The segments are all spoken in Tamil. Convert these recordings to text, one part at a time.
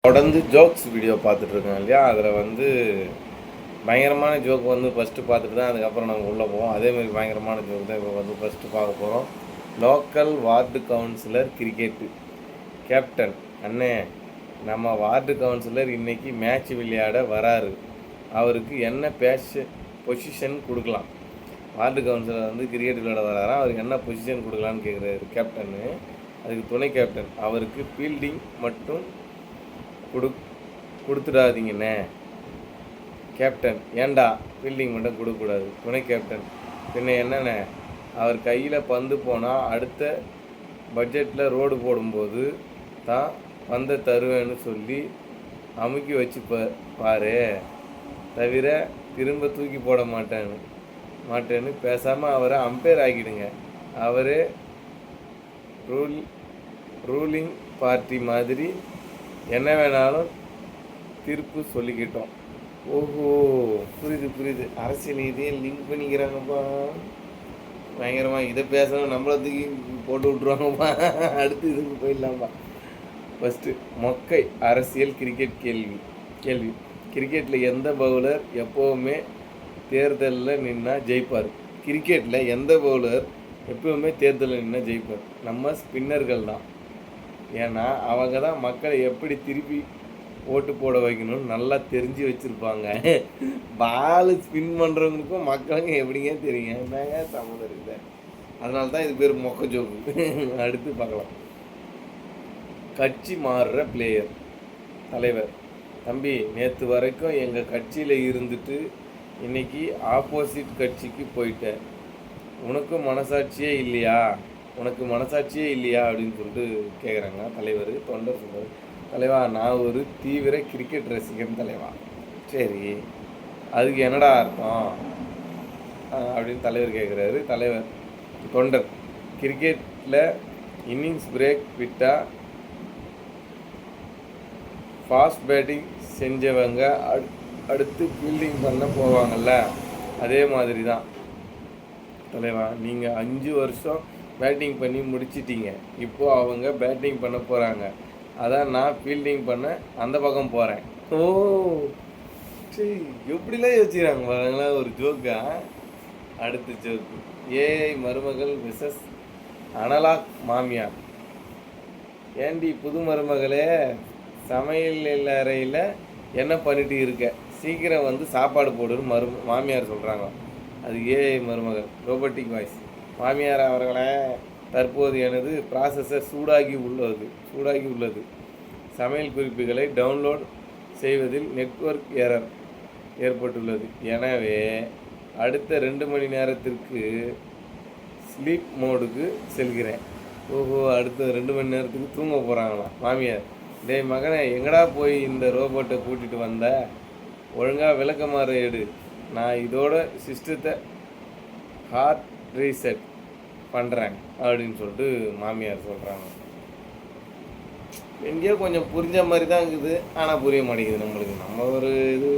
தொடர்ந்து ஜோக்ஸ் வீடியோ பார்த்துட்ருக்கோம் இல்லையா, அதில் வந்து பயங்கரமான ஜோக் வந்து ஃபஸ்ட்டு பார்த்துட்டு தான் அதுக்கப்புறம் நாங்கள் உள்ளே போவோம். அதேமாதிரி பயங்கரமான ஜோக் தான் இப்போ வந்து ஃபஸ்ட்டு பார்க்க போகிறோம். Local ward councillor cricket captain, அண்ணே நம்ம வார்டு கவுன்சிலர் இன்றைக்கி மேட்ச் விளையாட வராரு, அவருக்கு என்ன பொசிஷன் கொடுக்கலாம்? வார்டு கவுன்சிலர் வந்து கிரிக்கெட் விளையாட வராரா, அவருக்கு என்ன பொசிஷன் கொடுக்கலான்னு கேட்குறாரு கேப்டன்னு. அதுக்கு துணை கேப்டன், அவருக்கு ஃபீல்டிங் மட்டும் கொடுத்துடாதீங்கண்ணே. கேப்டன், ஏண்டா ஃபீல்டிங் மட்டும் கொடுக்கக்கூடாது? துணை கேப்டன், பின்ன என்னண்ணே, அவர் கையில் பந்து போனால் அடுத்த பட்ஜெட்டில் ரோடு போடும்போது தான் பந்தை தருவேன்னு சொல்லி அமுக்கி வச்சு பாரு, தவிர திரும்ப தூக்கி போட மாட்டேன்னு பேசாமல் அவரை அம்பையர் ஆக்கிடுங்க. அவரே ரூலிங் பார்ட்டி மாதிரி என்ன வேணாலும் தீர்ப்பு சொல்லிக்கிட்டோம். ஓஹோ, புரியுது. அரசியல் இதையே லிங்க் பண்ணிக்கிறாங்கப்பா பயங்கரமாக. இதை பேசணும் நம்மளத்துக்கு போட்டு விட்ருவாங்கப்பா. அடுத்து இதுக்கு போயிடலாம்ப்பா. ஃபஸ்ட்டு மொக்கை அரசியல் கிரிக்கெட் கேள்வி. கிரிக்கெட்டில் எந்த பவுலர் எப்போவுமே தேர்தலில் நின்னா ஜெயிப்பார்? கிரிக்கெட்டில் எந்த பவுலர் எப்போவுமே தேர்தலில் நின்னா ஜெயிப்பார்? நம்ம ஸ்பின்னர்கள் தான். ஏன்னா அவங்க தான் மக்களை எப்படி திருப்பி ஓட்டு போட வைக்கணும்னு நல்லா தெரிஞ்சு வச்சுருப்பாங்க. பால் ஸ்பின் பண்ணுறவங்களுக்கும் மக்களுங்க எப்படிங்க தெரியுங்க? என்னங்க சம்மந்தம் இருக்குது? அதனால தான் இது பேர் மொக்க ஜோக்கு. அடுத்து பார்க்கலாம். கட்சி மாறுற பிளேயர் தலைவர், தம்பி நேற்று வரைக்கும் எங்கள் கட்சியில் இருந்துட்டு இன்றைக்கி ஆப்போசிட் கட்சிக்கு போயிட்டேன், உனக்கு மனசாட்சியே இல்லையா அப்படின்னு சொல்லிட்டு கேட்குறாங்க தலைவர். தொண்டர் சொல்கிறார், தலைவா நான் ஒரு தீவிர கிரிக்கெட் ரசிகன் தலைவா. சரி, அதுக்கு என்னடா அர்த்தம் அப்படின்னு தலைவர் கேட்குறாரு. தொண்டர், கிரிக்கெட்டில் இன்னிங்ஸ் பிரேக் விட்டால் ஃபாஸ்ட் பேட்டிங் செஞ்சவங்க அடுத்து ஃபீல்டிங் பண்ண போவாங்கள்ல, அதே மாதிரி தான் தலைவா. நீங்கள் 5 வருஷம் பேட்டிங் பண்ணி முடிச்சிட்டிங்க, இப்போது அவங்க பேட்டிங் பண்ண போகிறாங்க, அதான் நான் ஃபீல்டிங் பண்ண அந்த பக்கம் போகிறேன். ஓ சரி, எப்படிலாம் யோசிக்கிறாங்க பாருங்களா, ஒரு ஜோக்கா. அடுத்த ஜோக்கு, ஏஐ மருமகள் விசஸ் அனலாக் மாமியார். ஏண்டி புது மருமகளே, சமையல் அறையில் என்ன பண்ணிட்டு இருக்க, சீக்கிரம் வந்து சாப்பாடு போடுன்னு மாமியார் சொல்கிறாங்க. அது ஏஐ மருமகள், ரோபோட்டிக் வாய்ஸ். மாமியார் அவர்களே, தற்போது எனது ப்ராசஸர் சூடாகி உள்ளது. சமையல் குறிப்புகளை டவுன்லோட் செய்வதில் நெட்வொர்க் எரர் ஏற்பட்டுள்ளது. எனவே அடுத்த 2 மணி நேரத்திற்கு ஸ்லீப் மோடுக்கு செல்கிறேன். ஓஹோ, அடுத்த 2 மணி நேரத்துக்கு தூங்க போகிறாங்களாம் மாமியார். டேய் மகனே, எங்கடா போய் இந்த ரோபோட்டை கூட்டிகிட்டு வந்த, ஒழுங்காக விளக்கமாறு எடு, நான் இதோட சிஸ்டத்தை ஹார்ட் ரீசெட் பண்ணுறேன் அப்படின்னு சொல்லிட்டு மாமியார் சொல்கிறாங்க. எங்கேயோ கொஞ்சம் புரிஞ்ச மாதிரி தான் இருக்குது, ஆனால் புரிய மாட்டேங்குது நம்மளுக்கு. நம்ம ஒரு இது.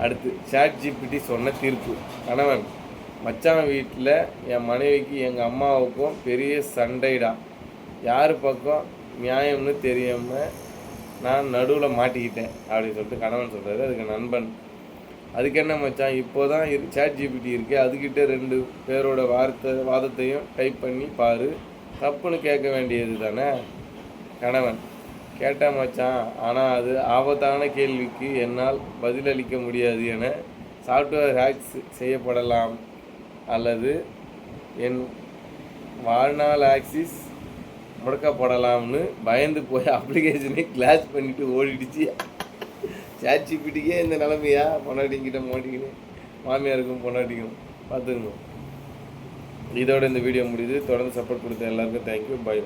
அடுத்து ChatGPT சொன்ன தீர்ப்பு. கணவன், மச்சான் வீட்டில் என் மனைவிக்கு எங்கள் அம்மாவுக்கும் பெரிய சண்டைடா, யார் பக்கம் நியாயம்னு தெரியாமல் நான் நடுவில் மாட்டிக்கிட்டேன் அப்படின்னு சொல்லிட்டு கணவன் சொல்கிறாரு. அதுக்கு நண்பன், அதுக்கு என்ன மச்சான், இப்போ தான் ChatGPT இருக்கு, அதுக்கிட்ட 2 பேரோட வாதத்தையும் டைப் பண்ணி பாரு, தப்புன்னு கேட்க வேண்டியது தானே. கணவன், கேட்டேன் மச்சான், ஆனால் அது ஆபத்தான கேள்விக்கு என்னால் பதிலளிக்க முடியாது என சாஃப்ட்வேர் ஹேக்ஸ் செய்யப்படலாம், அல்லது என் வாழ்நாள் ஆக்சிஸ் முடக்கப்படலாம்னு பயந்து போய் அப்ளிகேஷனை கிளாஸ் பண்ணிவிட்டு ஓடிடுச்சு. ChatGPTக்கே இந்த நிலைமையா? பொண்டாட்டிங்கிட்ட மாட்டிக்கணும், மாமியாருக்கும் பொண்டாட்டிக்கும் பார்த்துக்கணும். இதோட இந்த வீடியோ முடியுது. தொடர்ந்து சப்போர்ட் கொடுத்த எல்லாருக்கும் தேங்க்யூ. பை.